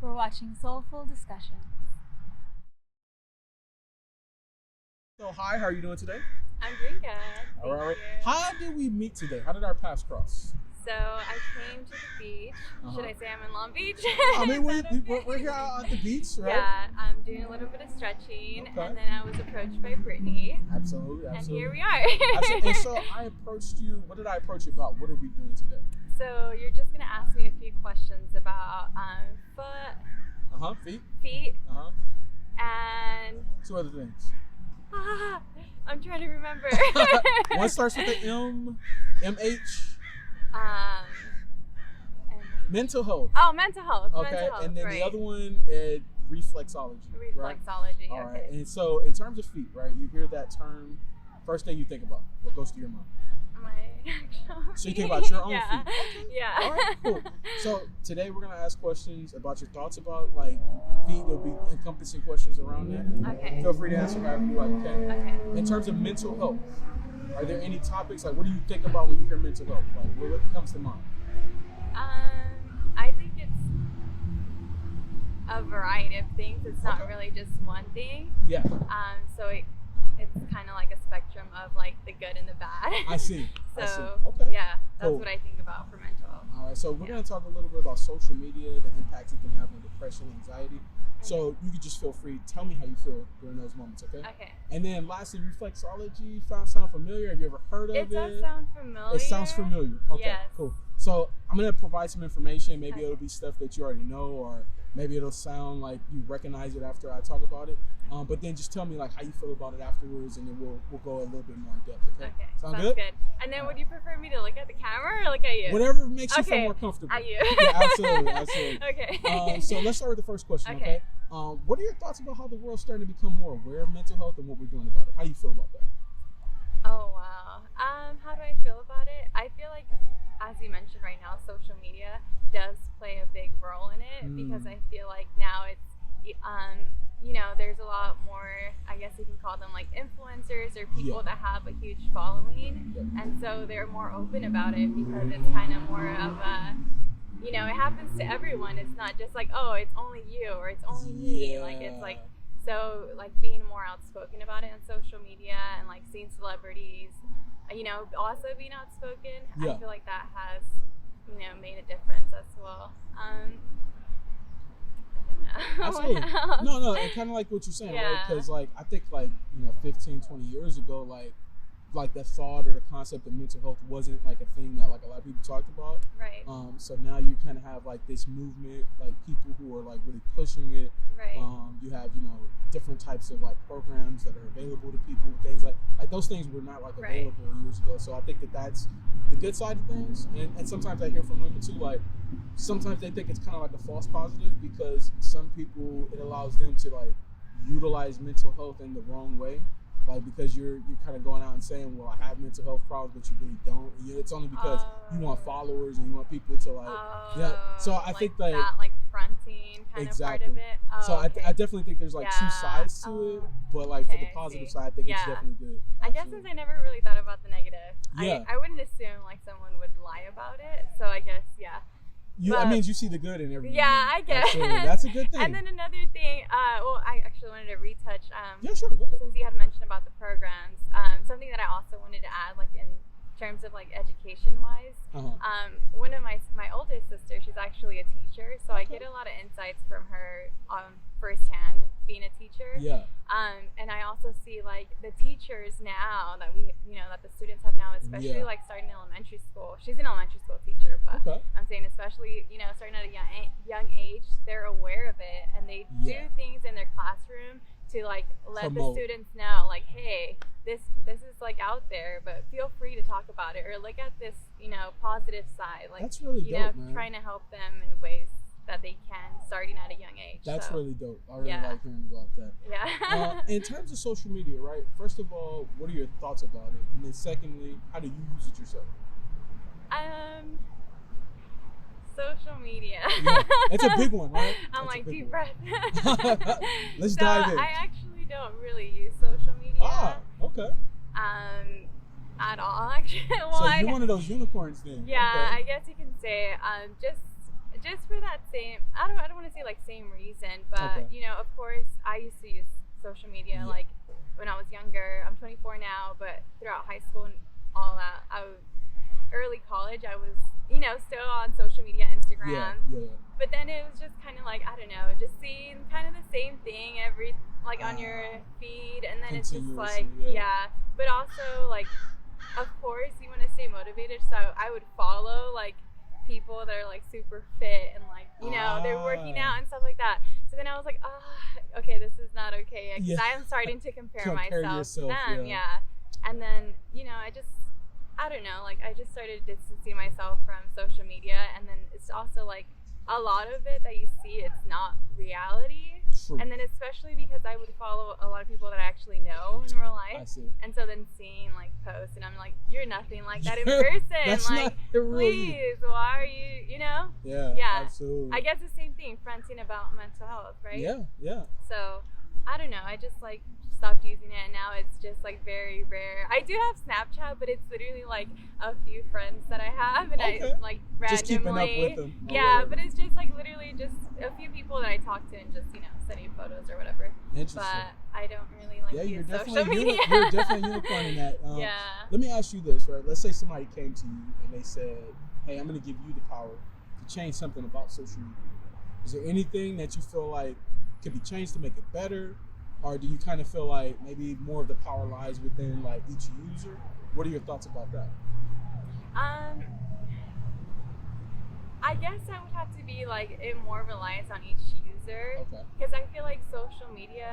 We're watching Soulful Discussions. So hi, how are you doing today? I'm doing good. All right. Thank you. How did we meet today? How did our paths cross? So I came to the beach. Should I say I'm in Long Beach? I mean, we're here out at the beach, right? Yeah, I'm doing a little bit of stretching, Okay. and then I was approached by Brittany. Absolutely. And here we are. Absolutely. And so I approached you. What did I approach you about? What are we doing today? So you're just gonna ask me a few questions about feet, and Two other things. I'm trying to remember. One starts with the M, MH. Mental health. Oh, mental health. Okay, mental health, and then right. the other one is reflexology. Right? Reflexology. All right. Okay. And so, in terms of feet, right? You hear that term. First thing you think about, what goes to your mind? My actual. So you think about your own Yeah. feet. Okay. Yeah. All right, cool. So today we're gonna ask questions about your thoughts about like feet. There'll be encompassing questions around that. Okay. Feel free to answer however you like. Okay. Okay. In terms of mental health, are there any topics like what do you think about when you hear mental health? Like what comes to mind? I think it's a variety of things. It's not really just one thing. Yeah. So it's kind of like a spectrum of like the good and the bad. I see. So I see. Okay. yeah, that's Cool. what I think about for mental health. All right. So we're gonna talk a little bit about social media, the impact it can have on depression, anxiety. So you could just feel free. Tell me how you feel during those moments. Okay. Okay. And then lastly, reflexology. Sound familiar? Have you ever heard of it? It does sound familiar. It sounds familiar. Okay, Yes. cool. So I'm gonna provide some information. Maybe Okay. it'll be stuff that you already know, or maybe it'll sound like you recognize it after I talk about it. But then just tell me like how you feel about it afterwards, and then we'll go a little bit more in depth. Okay. Okay. Sound Sounds good? And then would you prefer me to look at the camera or look at you? Whatever makes you feel Okay. more comfortable. At you. Yeah, absolutely, absolutely. Okay. So let's start with the first question. Okay. What are your thoughts about how the world's starting to become more aware of mental health and what we're doing about it? How do you feel about that? Oh wow. How do I feel about it? I feel like, as you mentioned right now, social media does play a big role in it because I feel like now it's, there's a lot more, I guess you can call them like influencers or people that have a huge following, and so they're more open about it because it's kind of more of a, it happens to everyone. It's not just like, oh, it's only you or it's only me. Like it's like, so like being more outspoken about it on social media and like seeing celebrities, also being outspoken. I feel like that has, made a difference as well. Absolutely. No, and kind of like what you're saying, right? Because like I think like 15, 20 years ago, like the thought or the concept of mental health wasn't like a thing that like a lot of people talked about. Right. So now you kind of have like this movement, like people who are like really pushing it. Right. You have different types of like programs that are available to people, things like those things were not like available years ago. So I think that's the good side of things, and sometimes I hear from women too, like sometimes they think it's kind of like a false positive because some people, it allows them to like utilize mental health in the wrong way. Like because you're kind of going out and saying, well, I have mental health problems, but you really don't. It's only because you want followers and you want people to like, So I like think that like fronting kind of part of it. So I definitely think there's like two sides to it, but like for the positive side, I think it's definitely good. I guess since I never really thought about the negative, I wouldn't assume like someone would lie about it. So I guess That means you see the good in everything. Yeah, I guess. That's a good thing. And then another thing, I actually wanted to retouch. Yeah, sure, go ahead. Since you had mentioned about the programs, something that I also wanted to add, like in terms of like education-wise, one of my oldest sister, she's actually a teacher, so I get a lot of insights from her firsthand being a teacher. Yeah. And I also see like the teachers now that that the students have now, especially like starting in elementary school. She's an elementary school teacher, but I'm saying especially starting at a young age, they're aware of it and they do things in their classroom to like let the students know, like, hey, this is like out there, but feel free to talk about it or look at this, positive side. Like that's really dope, man. Trying to help them in ways that they can starting at a young age. That's really dope. I really like hearing about that. Yeah. In terms of social media, right? First of all, what are your thoughts about it? And then secondly, how do you use it yourself? Social media. It's a big one, right? I'm like, deep breath. Let's dive in. I actually don't really use social media. Okay. At all, actually. So you're one of those unicorns then. Yeah, okay. I guess you can say. just for that same, I don't want to say like same reason, but you know, of course, I used to use social media like when I was younger. I'm 24 now, but throughout high school and all that, early college, I was, you know, still on social media, Instagram. But then it was just kind of like, I don't know, just seeing kind of the same thing on your feed, and then it's just like, but also like, of course, you want to stay motivated, so I would follow like people that are like super fit and like, you know, they're working out and stuff like that. So then I was like, okay, this is not okay, because I'm starting to compare myself to them. And then, you know, I don't know, like I just started distancing myself from social media, and then it's also like a lot of it that you see, it's not reality. True. And then especially because I would follow a lot of people that I actually know in real life, and so then seeing like posts, and I'm like, you're nothing like that in person. That's like, please, why are you, you know? Absolutely. I guess the same thing, fronting about mental health, right? So I don't know, I just like stopped using it, and now it's just like very rare. I do have Snapchat, but it's literally like a few friends that I have, and I like randomly just keeping up with them. But it's just like literally just a few people that I talk to and just, you know, sending photos or whatever. Interesting. But I don't really like use social media. You're definitely a unicorn in that. Let me ask you this, right? Let's say somebody came to you and they said, hey, I'm going to give you the power to change something about social media. Is there anything that you feel like could be changed to make it better? Or do you kind of feel like maybe more of the power lies within like each user? What are your thoughts about that? I guess I would have to be like it more reliance on each user, because I feel like social media,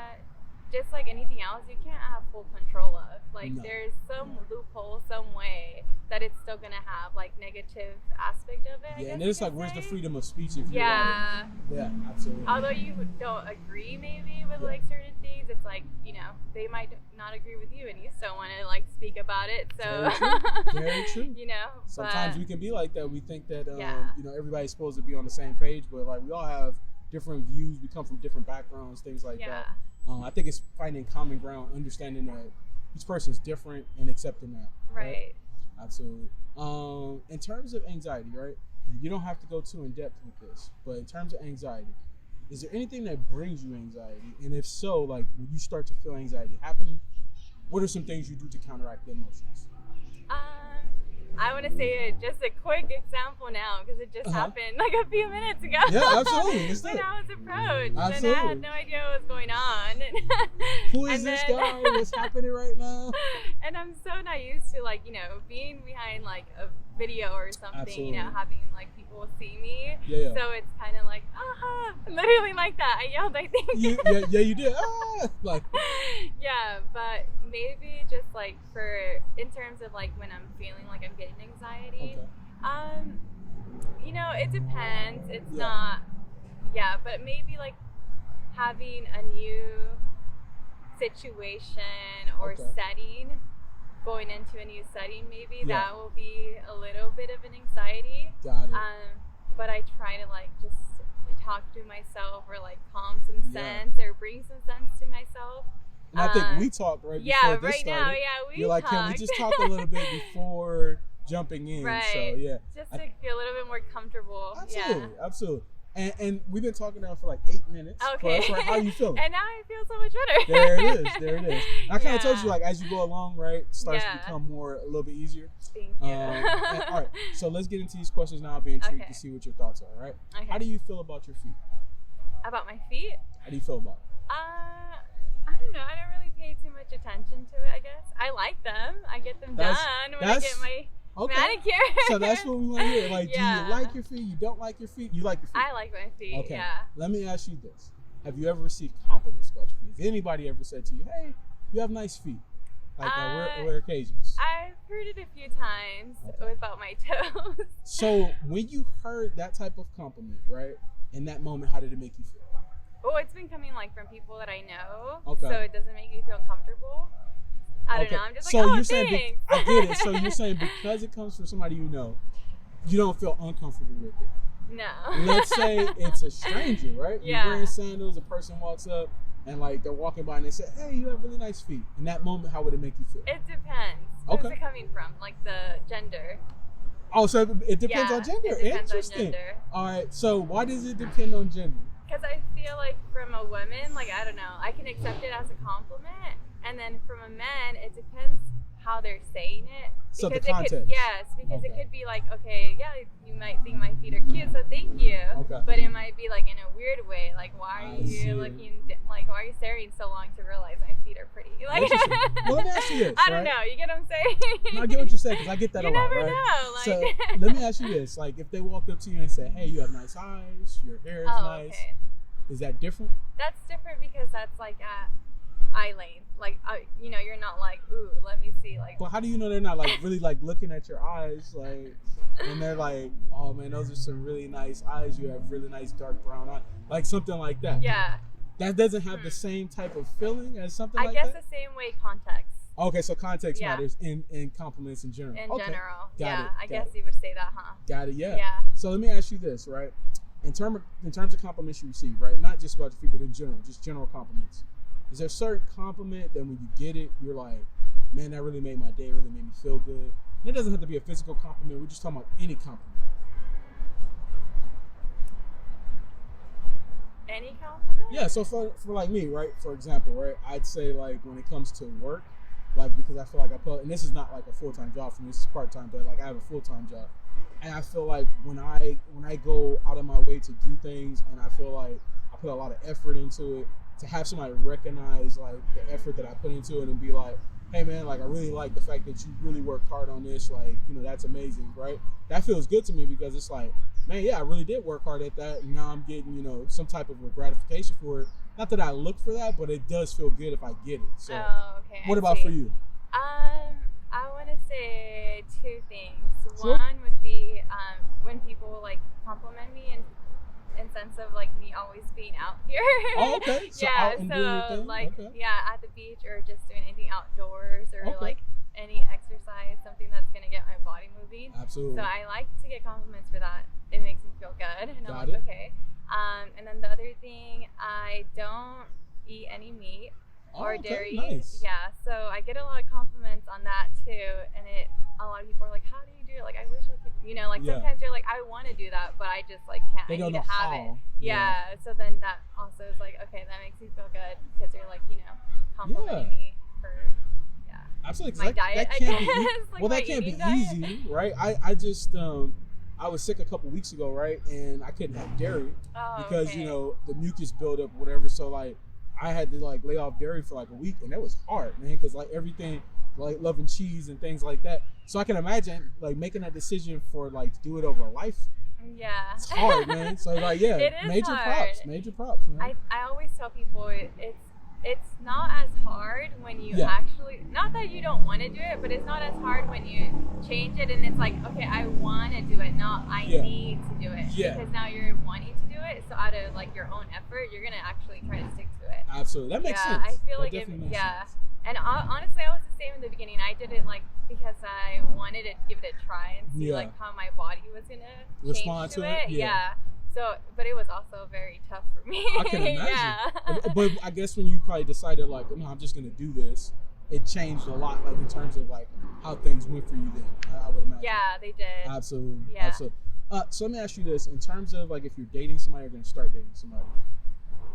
just like anything else, you can't have full control of. Like there's some loophole, some way that it's still gonna have like negative aspect of it. And it's like, where's the freedom of speech if you're absolutely. Although you don't agree maybe with like certain things, it's like, you know, they might not agree with you, and you still want to like speak about it. So very true. You know, sometimes we can be like that. We think that you know, everybody's supposed to be on the same page, but like we all have different views. We come from different backgrounds, things like that. I think it's finding common ground, understanding that each person's different, and accepting that. Right. Absolutely. In terms of anxiety, right? You don't have to go too in depth with this, but in terms of anxiety, is there anything that brings you anxiety? And if so, like when you start to feel anxiety happening, what are some things you do to counteract the emotions? I want to say just a quick example now, because it just happened like a few minutes ago. Yeah, absolutely. When I was approached, absolutely. And I had no idea what was going on. Who is this guy? What's happening right now? And I'm so not used to, like, you know, being behind like a video or something, absolutely. You know, having like people see me. Yeah. So it's kind of like, literally like that. I yelled, I think. You did. Like. Yeah, but maybe just like in terms of like when I'm feeling like I'm getting anxiety, you know, it depends. It's not, but maybe like having a new situation or setting, going into a new setting, maybe that will be a little bit of an anxiety. Got it. But I try to like just talk to myself, or like calm some sense, or bring some sense to myself. And I think we talked before this started. Now, You're like, can we just talk a little bit before jumping in? Right. So just to feel a little bit more comfortable. Absolutely. And we've been talking now for like 8 minutes. Okay. Right. How are you feeling? And now I feel so much better. There it is. I kind of told you, like, as you go along, right, it starts to become a little bit easier. Thank you. All right, so let's get into these questions now. I'll be intrigued to see what your thoughts are, all right? Okay. How do you feel about your feet? About my feet? How do you feel about it? I don't know. I don't really pay too much attention to it, I guess. I like them. I get them done when I get my manicure. So that's what we want to hear. Like, do you like your feet? You don't like your feet? You like your feet? I like my feet, okay. Let me ask you this. Have you ever received compliments about your feet? Has anybody ever said to you, hey, you have nice feet? Like, on rare occasions? I've heard it a few times about my toes. So, when you heard that type of compliment, right, in that moment, how did it make you feel? Oh, it's been coming like from people that I know, so it doesn't make me feel uncomfortable. I don't know. I'm just like, you're thanks. Saying I get it. So you're saying because it comes from somebody you know, you don't feel uncomfortable with it. No. Let's say it's a stranger, right? Yeah. You're wearing sandals. A person walks up and like they're walking by and they say, "Hey, you have really nice feet." In that moment, how would it make you feel? It depends. Where's it coming from? Like the gender. Oh, so it depends on gender. It depends Interesting. on gender. All right. So why does it depend on gender? Because I feel like from a woman, like, I don't know, I can accept it as a compliment, and then from a man, it depends how they're saying it. So the because context. Because it could be like, okay, yeah, you might think my feet are cute, so thank you. Okay. But it might be like in a weird way, like, why are I see. you looking, like, why are you staring so long to realize my feet are pretty? Like, well, let me ask you this. I don't know. You get what I'm saying? No, I get what you're saying, because I get that you a lot, never right? know. Like, So let me ask you this: like, if they walked up to you and said, "Hey, you have nice eyes. Your hair is nice," okay. is that different? That's different because that's like at eye length. Like, you know, you're not like, ooh, let me see. Like, But how do you know they're not like really like looking at your eyes, like, and they're like, "Oh man, those are some really nice eyes. You have really nice dark brown eyes," like something like that. yeah. That doesn't have the same type of feeling as something I like guess that? the same way context. Okay, so context Yeah. matters in compliments in general. In Okay. general. Got Yeah, it, I got guess it. you would say that, huh? Got it, yeah. Yeah. So let me ask you this, right? In terms of compliments you receive, right? Not just about your feet, but in general, just general compliments. Is there a certain compliment that when you get it, you're like, man, that really made my day, really made me feel good? And it doesn't have to be a physical compliment. We're just talking about any compliment. Any compliment? Yeah, so for like me, right? For example, right? I'd say like when it comes to work, like because I feel like and this is not like a full-time job for me, this is part-time, but like I have a full-time job. And I feel like when I go out of my way to do things and I feel like I put a lot of effort into it, to have somebody recognize like the effort that I put into it and be like, hey man, like I really like the fact that you really worked hard on this, like, you know, that's amazing, right? That feels good to me because it's like, man, yeah, I really did work hard at that, and now I'm getting, you know, some type of a gratification for it. Not that I look for that, but it does feel good if I get it. So okay. what about for you? I want to say two things. Sure. One would be when people like compliment me in sense of like me always being out here. Oh, okay. So yeah, out and doing your so thing? like Okay. yeah, at the beach or just doing anything outdoors or Okay. like any exercise, something that's gonna get my body moving. Absolutely. So I like to get compliments for that. It makes me feel good, and Got I'm like, it. okay. And then the other thing, I don't eat any meat or okay, dairy. nice. Yeah, so I get a lot of compliments on that too, and a lot of people are like, how do you do it? Like, I wish I could, you know, like Yeah. sometimes you're like, I want to do that, but I just like can't. They I don't need know to have how. it. Yeah. So then that also is like, okay, that makes me feel good because you're like, you know, complimenting me for Absolutely. 'Cause my diet. that I can't be, guess. Like well, my that can't be eating diet. easy, right? I just I was sick a couple weeks ago, right? And I couldn't have dairy because okay. you know the mucus buildup, whatever. So like I had to like lay off dairy for like a week, and that was hard, man. Because like everything, like loving cheese and things like that. So I can imagine like making that decision for like to do it over a life. Yeah. It's hard, man. So like yeah, It is major hard. major props, man. I always tell people it's not as hard when you Yeah. actually, not that you don't want to do it, but it's not as hard when you change it and it's like, okay, I want to do it, not I Yeah. need to do it. Yeah. Because now you're wanting to do it, so out of like your own effort, you're gonna actually try to stick to it. Absolutely, that makes Yeah, sense. I feel That like definitely it, makes yeah. sense. And honestly, I was the same in the beginning. I did it like because I wanted to give it a try and see Yeah. like how my body was gonna Respond change to it? Yeah. Yeah. So, but it was also very tough for me. I can imagine. Yeah. But I guess when you probably decided like, no, I'm just gonna do this, it changed a lot, like in terms of like how things went for you then. I would imagine. Yeah, they did. Absolutely. Yeah. Absolutely. So let me ask you this: in terms of like if you're dating somebody or going to start dating somebody,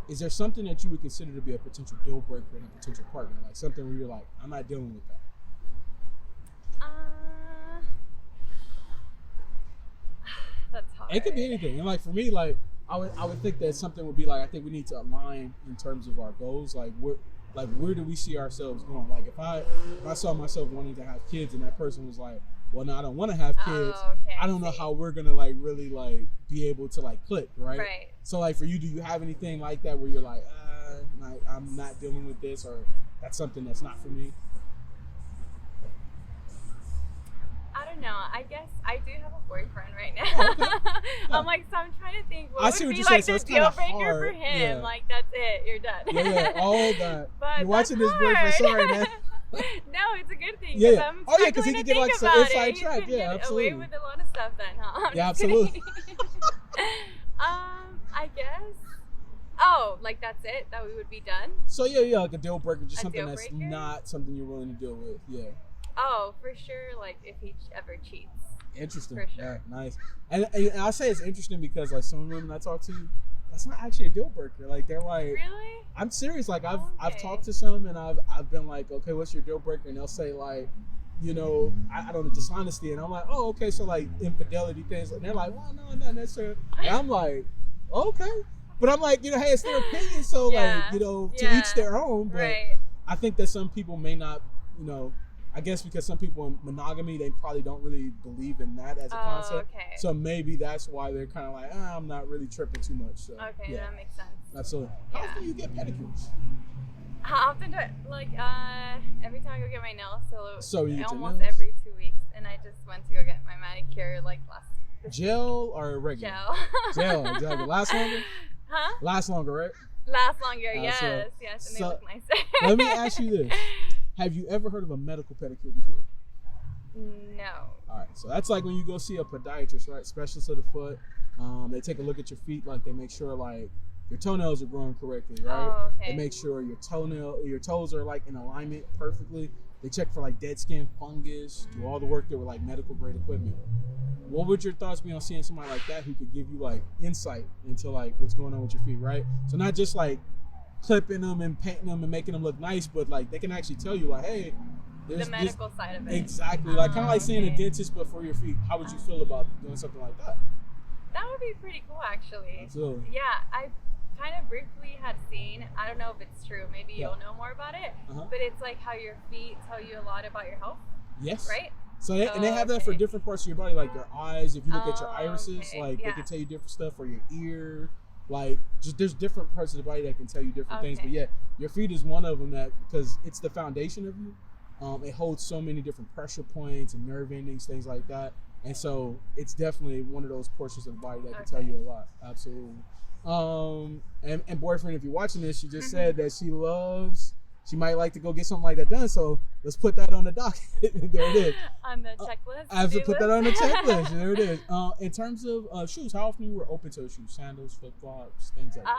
is there something that you would consider to be a potential deal breaker in a potential partner? Like something where you're like, I'm not dealing with that. That's hard. It could be anything. And like for me, like I would think that something would be like, I think we need to align in terms of our goals. Like where do we see ourselves going? Like if I saw myself wanting to have kids and that person was like, well, no, I don't want to have kids. Oh, okay, I don't know how we're gonna like really like be able to like click, right? Right. So like for you, do you have anything like that where you're like, I'm not dealing with this, or that's something that's not for me? I don't know. I guess I do have a boyfriend right now. Okay. Yeah. I'm like, so I'm trying to think what I would see what be you're like saying, so the it's deal kinda breaker hard. for him. Yeah. Like that's it. You're done. Yeah, all that. But You're watching this that's boyfriend. hard. Sorry, man. No, it's a good thing. Yeah. I'm Oh, yeah, 'cause he struggling can to get, like, think some about inside it. He's track. been Yeah, getting absolutely. away with a lot of stuff then, huh? I'm Yeah, just absolutely. kidding. I guess. Oh, like that's it? That we would be done? So yeah, like a deal breaker, just A something deal that's breaker? not something you're willing to deal with. Yeah. Oh, for sure. Like if he ever cheats. Interesting. For sure. Yeah, nice. And I say it's interesting because like some women I talk to, that's not actually a deal breaker. Like they're like, really? I'm serious. Like I've Okay. talked to some and I've been like, okay, what's your deal breaker? And they'll say like, you know, I don't know, dishonesty. And I'm like, oh, okay, so like infidelity things. And they're like, well, no, not necessarily. And I'm like, okay. But I'm like, you know, hey, it's their opinion. So like, you know, to each their own. But right. I think that some people may not, you know, I guess because some people in monogamy, they probably don't really believe in that as a concept. Okay. So maybe that's why they're kind of like, I'm not really tripping too much. So, Okay, yeah. that makes sense. Absolutely. How often do you get pedicures? How often do I, like, every time I go get my nails, So you get your almost nails? every 2 weeks, and I just went to go get my manicure, like, Gel or regular? Gel. Gel, exactly. Last longer? Huh? Last longer, right? Last longer, yes, right. yes, and So, they look nicer. Let me ask you this. Have you ever heard of a medical pedicure before? No. All right, so that's like when you go see a podiatrist, right? Specialist of the foot. They take a look at your feet, like they make sure like your toenails are growing correctly, right? Oh, okay. They make sure your toes are like in alignment perfectly. They check for like dead skin, fungus, do all the work there with like medical grade equipment. What would your thoughts be on seeing somebody like that who could give you like insight into like what's going on with your feet, right? So not just like clipping them and painting them and making them look nice, but like they can actually tell you like, hey, the medical side of it. Exactly, like kind of like seeing a dentist but for your feet. How would you feel about doing something like that? That would be pretty cool, actually. Absolutely. Yeah, I kind of briefly had seen, I don't know if it's true, maybe you'll know more about it, but it's like how your feet tell you a lot about your health. Yes. Right? So and they have that for different parts of your body, like your eyes. If you look at your irises, like they can tell you different stuff, or your ear. Like just there's different parts of the body that can tell you different things. But yeah, your feet is one of them that because it's the foundation of you. It holds so many different pressure points and nerve endings, things like that. And so it's definitely one of those portions of the body that can tell you a lot. Absolutely. And boyfriend, if you're watching this, she just said that she might like to go get something like that done. So let's put that on the docket. There it is. On the checklist. I have to put that on the checklist. There it is. In terms of shoes, how often you were open to shoes? Sandals, flip-flops, things like that?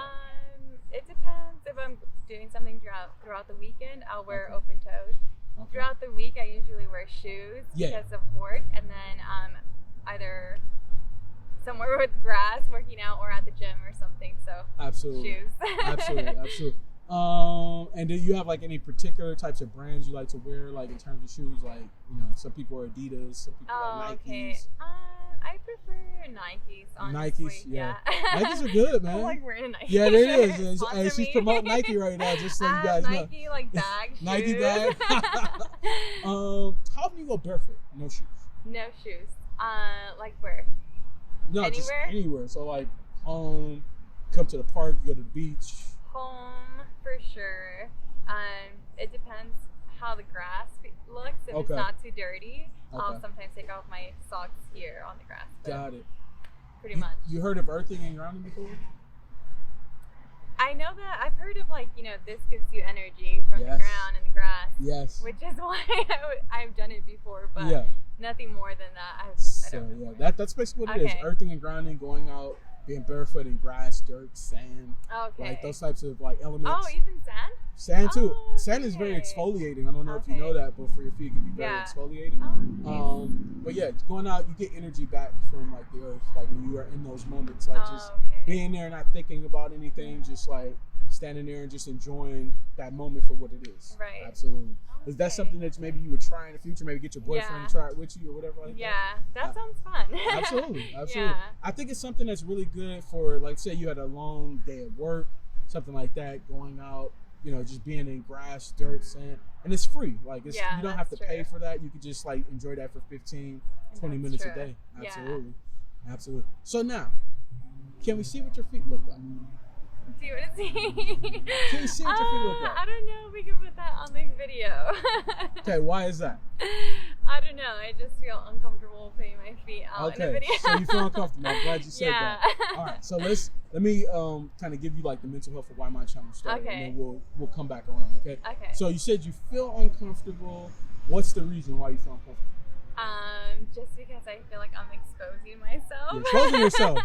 It depends. If I'm doing something throughout the weekend, I'll wear open-toed. Okay. Throughout the week, I usually wear shoes because of work, and then either somewhere with grass, working out, or at the gym or something. So absolutely, shoes. absolutely. And do you have like any particular types of brands you like to wear, like in terms of shoes? Like, you know, some people are Adidas, some people like Nikes. Okay. I prefer Nikes, honestly. Nikes, yeah. Nikes are good, man. I like wearing a Nike. Yeah, it is. Sponsor And she's me. promoting Nike right now, just so you guys know. Nike like bag shoes. Nike bag. How often you go barefoot? No shoes. No shoes. Like where? No, anywhere? Just anywhere. So like home, come to the park, go to the beach. Home for sure. It depends how the grass looks. If it's not too dirty, I'll sometimes take off my socks here on the grass. Got it. Pretty much. You heard of earthing and grounding before? I know that. I've heard of like, this gives you energy from the ground and the grass. Yes. Which is why I've done it before, but nothing more than that. I don't know. That's basically what it is. Earthing and grounding, going out, being barefoot in grass, dirt, sand, like those types of like elements. Oh, even sand? Sand too. Sand is very exfoliating. I don't know if you know that, but for your feet it can be very exfoliating. But yeah, going out, you get energy back from like the earth, like when you are in those moments, like just being there, not thinking about anything, just like standing there and just enjoying that moment for what it is. Right. Absolutely. Is that something that maybe you would try in the future? Maybe get your boyfriend to try it with you or whatever like that? Yeah, that sounds fun. Absolutely. Yeah. I think it's something that's really good for, like, say you had a long day at work, something like that, going out, just being in grass, dirt, sand, and it's free. Like, you don't have to pay for that. You could just, like, enjoy that for 15, 20 minutes a day. Absolutely. Yeah. Absolutely. So now, can we see what your feet look like? Do you want to see? Can you see what your feet look like? I don't know if we can put that on the video. Okay, why is that? I don't know. I just feel uncomfortable putting my feet out in a video. So you feel uncomfortable. I'm glad you said that. All right, so let me kind of give you like the mental health of why my channel started, and then we'll come back around. Okay. Okay. So you said you feel uncomfortable. What's the reason why you feel uncomfortable? Just because I feel like I'm exposing myself. You're exposing yourself.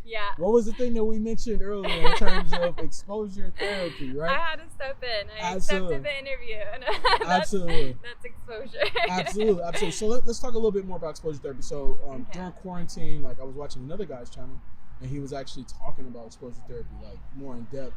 Yeah. What was the thing that we mentioned earlier in terms of exposure therapy, right? I had to step in. I Absolutely. accepted the interview. And Absolutely. That's exposure. Absolutely. So let's talk a little bit more about exposure therapy. So during quarantine, like I was watching another guy's channel, and he was actually talking about exposure therapy, like more in depth.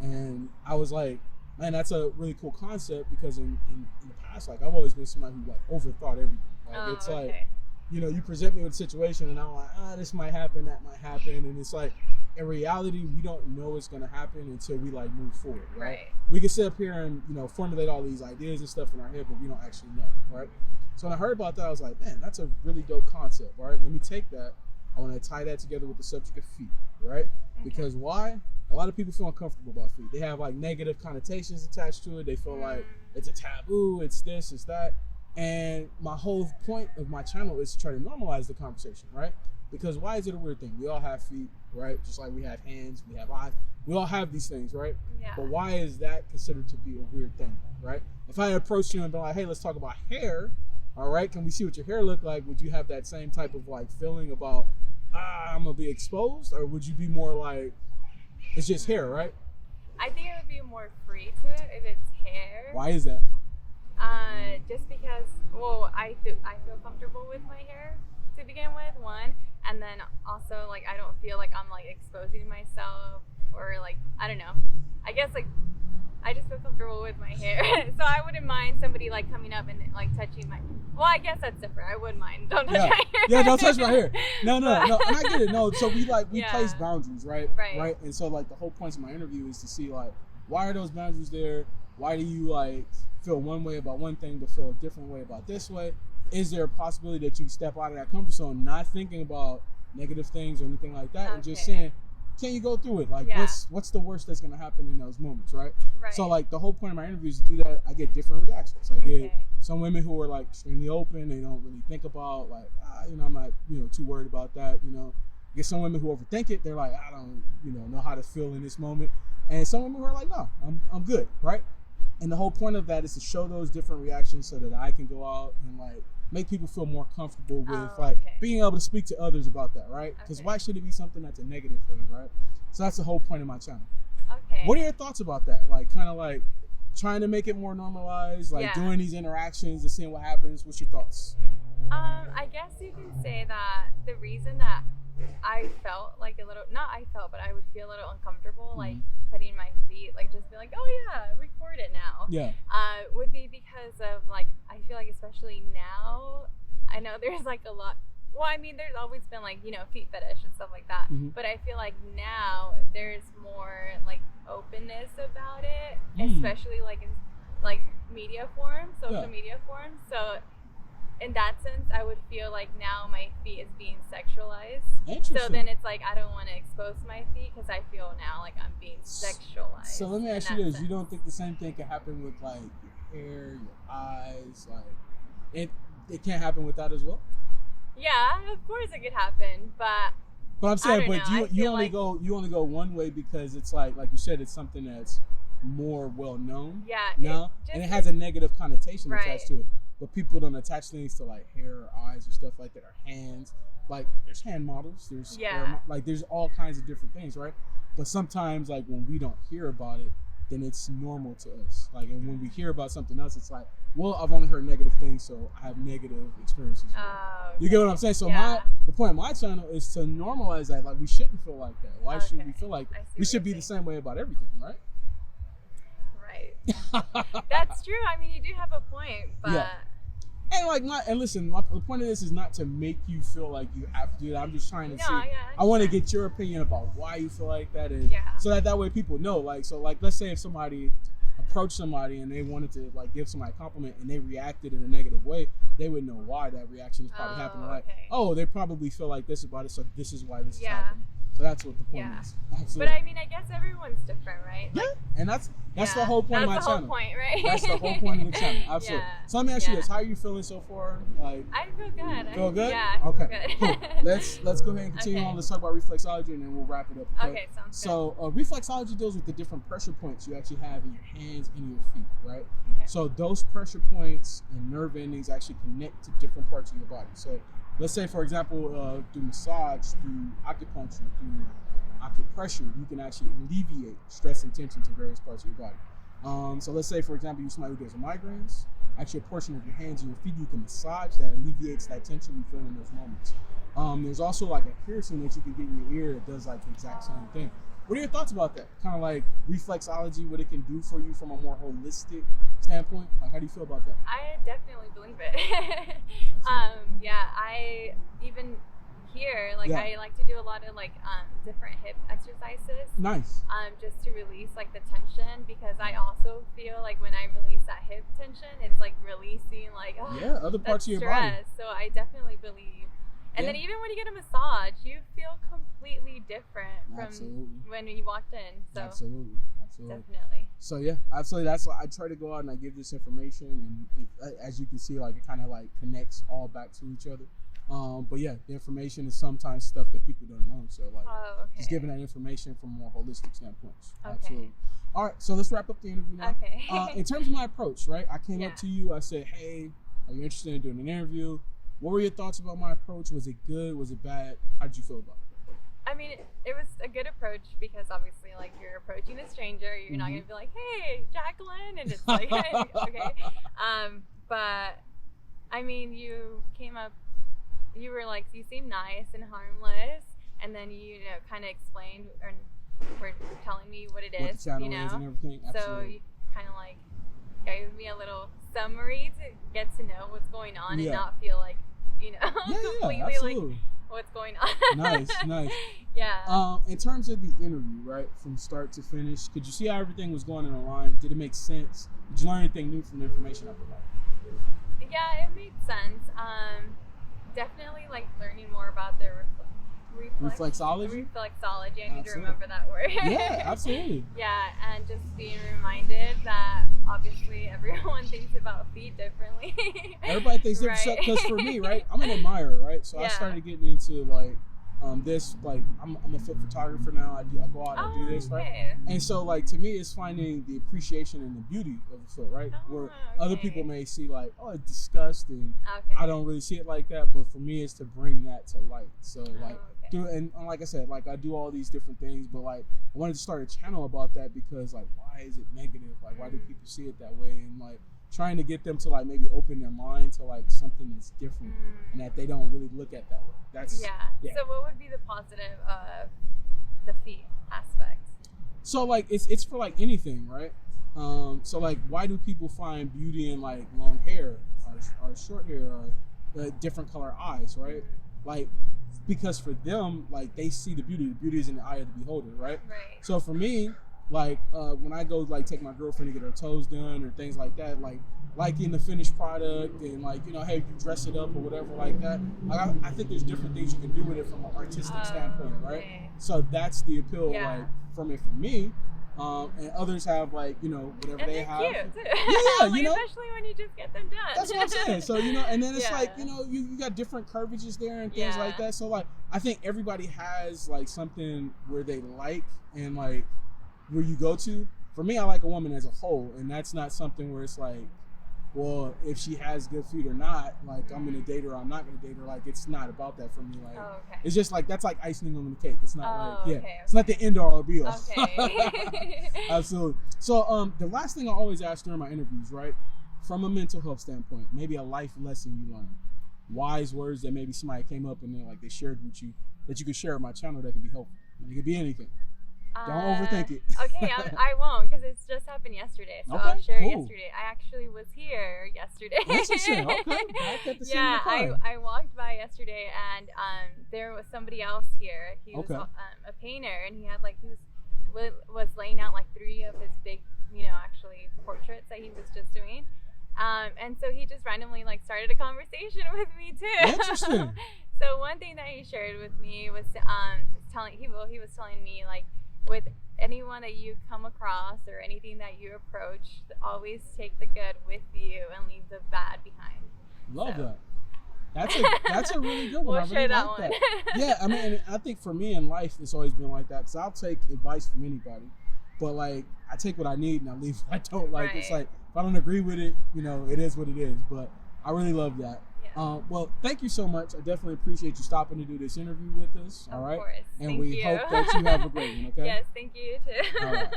And I was like, man, that's a really cool concept, because in the past, like I've always been somebody who like overthought everything. Like it's like, you know, you present me with a situation and I'm like, this might happen, that might happen. And it's like, in reality, we don't know what's going to happen until we like move forward, right? We can sit up here and, you know, formulate all these ideas and stuff in our head, but we don't actually know, right? So when I heard about that, I was like, man, that's a really dope concept, right? Let me take that. I want to tie that together with the subject of feet, right? Because why? A lot of people feel uncomfortable about feet. They have like negative connotations attached to it. They feel like it's a taboo, it's this, it's that. And my whole point of my channel is to try to normalize the conversation, right? Because why is it a weird thing? We all have feet, right? Just like we have hands, we have eyes. We all have these things, right? Yeah. But why is that considered to be a weird thing, right? If I approached you and been like, hey, let's talk about hair, all right? Can we see what your hair look like? Would you have that same type of like feeling about, I'm gonna be exposed? Or would you be more like, it's just hair, right? I think it would be more free to it if it's hair. Why is that? Just because, well, I feel comfortable with my hair to begin with, one, and then also like I don't feel like I'm like exposing myself, or like I don't know. I guess like I just feel comfortable with my hair, so I wouldn't mind somebody like coming up and like touching my. Well, I guess that's different. I wouldn't mind. Don't touch my hair. Yeah, don't touch my hair. No, and I get it. No, so we place boundaries, right? Right. And so like the whole point of my interview is to see like, why are those boundaries there? Why do you like feel one way about one thing but feel a different way about this way? Is there a possibility that you step out of that comfort zone, not thinking about negative things or anything like that, and just saying, can you go through it? Like, what's the worst that's going to happen in those moments, right? So, like, the whole point of my interviews is to do that. I get different reactions. I get some women who are, like, extremely open. They don't really think about, like, you know, I'm not, you know, too worried about that, you know. I get some women who overthink it. They're like, I don't, you know how to feel in this moment. And some women who are like, no, I'm good, right? And the whole point of that is to show those different reactions so that I can go out and, like, make people feel more comfortable with being able to speak to others about that, right? Because why should it be something that's a negative thing, right? So that's the whole point of my channel. What are your thoughts about that? Like, kind of like trying to make it more normalized, like doing these interactions and seeing what happens. What's your thoughts? I guess you can say that the reason that I felt like but I would feel a little uncomfortable, like putting my feet, like just be like, oh yeah, record it now. Yeah. Would be because of like, I feel like especially now, I know there's like a lot, well, I mean, there's always been like, you know, feet fetish and stuff like that. But I feel like now there's more like openness about it, especially like in like media forms, social media forms. So in that sense, I would feel like now my feet is being sexualized. So then it's like I don't want to expose my feet because I feel now like I'm being sexualized. So let me ask you this: you don't think the same thing can happen with like your hair, your eyes, like it can't happen with that as well? Yeah, of course it could happen, but I'm saying, but you only go one way because it's like you said, it's something that's more well known. Yeah. Now, and it has a negative connotation attached to it. But people don't attach things to like hair or eyes or stuff like that, or hands. Like there's hand models, there's there's all kinds of different things, right? But sometimes like when we don't hear about it, then it's normal to us. Like, and when we hear about something else, it's like, well, I've only heard negative things, so I have negative experiences. You get what I'm saying? So the point of my channel is to normalize that. Like, we shouldn't feel like that. Why should we feel like we should be the same way about everything, right? That's true. I mean, you do have a point, but and listen, the point of this is not to make you feel like you have to do that. I'm just trying to see. I want to get your opinion about why you feel like that, and so that way people know. Like, so like, let's say if somebody approached somebody and they wanted to like give somebody a compliment and they reacted in a negative way, they would know why that reaction is probably happening. Like, oh, they probably feel like this about it, so this is why this is happening. So that's what the point is. Absolutely. But I mean, I guess everyone's different, right? Yeah, and that's the whole point of my channel. That's the whole point, right? That's the whole point of the channel. Absolutely. Yeah. So let me ask you this: how are you feeling so far? Like, I feel good. Feel good? Yeah. I okay. feel good. Cool. Let's go ahead and continue on. Let's talk about reflexology, and then we'll wrap it up. Okay, sounds so, reflexology deals with the different pressure points you actually have in your hands and your feet, right? Okay. So those pressure points and nerve endings actually connect to different parts of your body. So let's say, for example, through massage, through acupuncture, through acupressure, you can actually alleviate stress and tension to various parts of your body. So let's say, for example, you're somebody who does migraines. Actually, a portion of your hands and your feet you can massage that alleviates that tension you feel in those moments. There's also like a piercing that you can get in your ear that does like the exact same thing. What are your thoughts about that? Kind of like reflexology, what it can do for you from a more holistic standpoint? Like, how do you feel about that? I definitely believe it. I even here, like, I like to do a lot of like different hip exercises. Nice. Just to release like the tension, because I also feel like when I release that hip tension, it's like releasing like other parts of your stress. body. So I definitely believe. And then even when you get a massage, you feel completely different from when you walked in. So Absolutely. Definitely. So yeah, absolutely. That's why I try to go out and I give this information, and as you can see, like it kind of like connects all back to each other. But yeah, the information is sometimes stuff that people don't know. So like, just giving that information from more holistic standpoints. Okay. Absolutely. All right, so let's wrap up the interview now. Okay. In terms of my approach, right? I came up to you. I said, "Hey, are you interested in doing an interview?" What were your thoughts about my approach? Was it good? Was it bad? How did you feel about it? I mean, it was a good approach because obviously, like, you're approaching a stranger. You're not going to be like, "Hey, Jacqueline," and it's like, okay. But I mean, you came up. You were like, you seemed nice and harmless, and then you know, kind of explained or were telling me what it is, what the channel you know. is and everything. So you kind of like gave me a little summary to get to know what's going on and not feel like, you know, completely like what's going on. Nice. Yeah. In terms of the interview, right, from start to finish, could you see how everything was going in a line? Did it make sense? Did you learn anything new from the information I provided? Yeah, it made sense. Definitely like learning more about the reflexology. I need to remember that word. Yeah, absolutely. Yeah, and just being reminded that obviously everyone thinks about feet differently. Everybody thinks different, because for me, right, I'm an admirer, right? So I started getting into like this, like I'm a foot photographer now. I go out and do this, right? And so like to me, it's finding the appreciation and the beauty of the foot, right? Where other people may see like, oh, it's disgusting. I don't really see it like that, but for me, it's to bring that to light. So like, and like I said, like I do all these different things, but like I wanted to start a channel about that because like, why is it negative? Like, why do people see it that way? And like trying to get them to like maybe open their mind to like something that's different and that they don't really look at that way. That's So what would be the positive of the feet aspect? So like it's for like anything, right? So like, why do people find beauty in like long hair or short hair or different color eyes, right? Like, because for them, like they see the beauty. The beauty is in the eye of the beholder, right? Right. So for me, like when I go like take my girlfriend to get her toes done or things like that, like liking the finished product and like, you know, hey, you dress it up or whatever like that. Like I think there's different things you can do with it from an artistic standpoint, right? So that's the appeal, like from it for me. And others have like, you know, whatever and they have. Cute too. Yeah, like, you know, especially when you just get them done. That's what I'm saying. So, you know, and then it's like, you know, you got different curvages there and things like that. So like, I think everybody has like something where they like and like where you go to. For me, I like a woman as a whole, and that's not something where it's like, well, if she has good feet or not, like I'm gonna date her, I'm not gonna date her. Like it's not about that for me. Like it's just like that's like icing on the cake. It's not like it's not the end all or be all. Absolutely. So the last thing I always ask during my interviews, right, from a mental health standpoint, maybe a life lesson you learned, wise words that maybe somebody came up and then like they shared with you that you could share on my channel that could be helpful. It could be anything. Don't overthink it. Okay, I won't, because it's just happened yesterday. So I'll share it yesterday. I actually was here yesterday. Interesting. Okay. Back at the scene of the crime. I walked by yesterday, and there was somebody else here. He was a painter, and he had like he was laying out like 3 of his big, you know, actually portraits that he was just doing. And so he just randomly like started a conversation with me too. Interesting. So one thing that he shared with me was he was telling me, like, with anyone that you come across or anything that you approach, always take the good with you and leave the bad behind. Love that. That's a really good one. We'll I really share that like one. that. Yeah, I mean, I think for me in life, it's always been like that. Because I'll take advice from anybody, but like I take what I need and I leave what I don't like. It's like if I don't agree with it, you know, it is what it is. But I really love that. Yeah. Well, thank you so much. I definitely appreciate you stopping to do this interview with us. All right. Of course. And we hope that you have a great one. Okay. Yes. Thank you too. All right.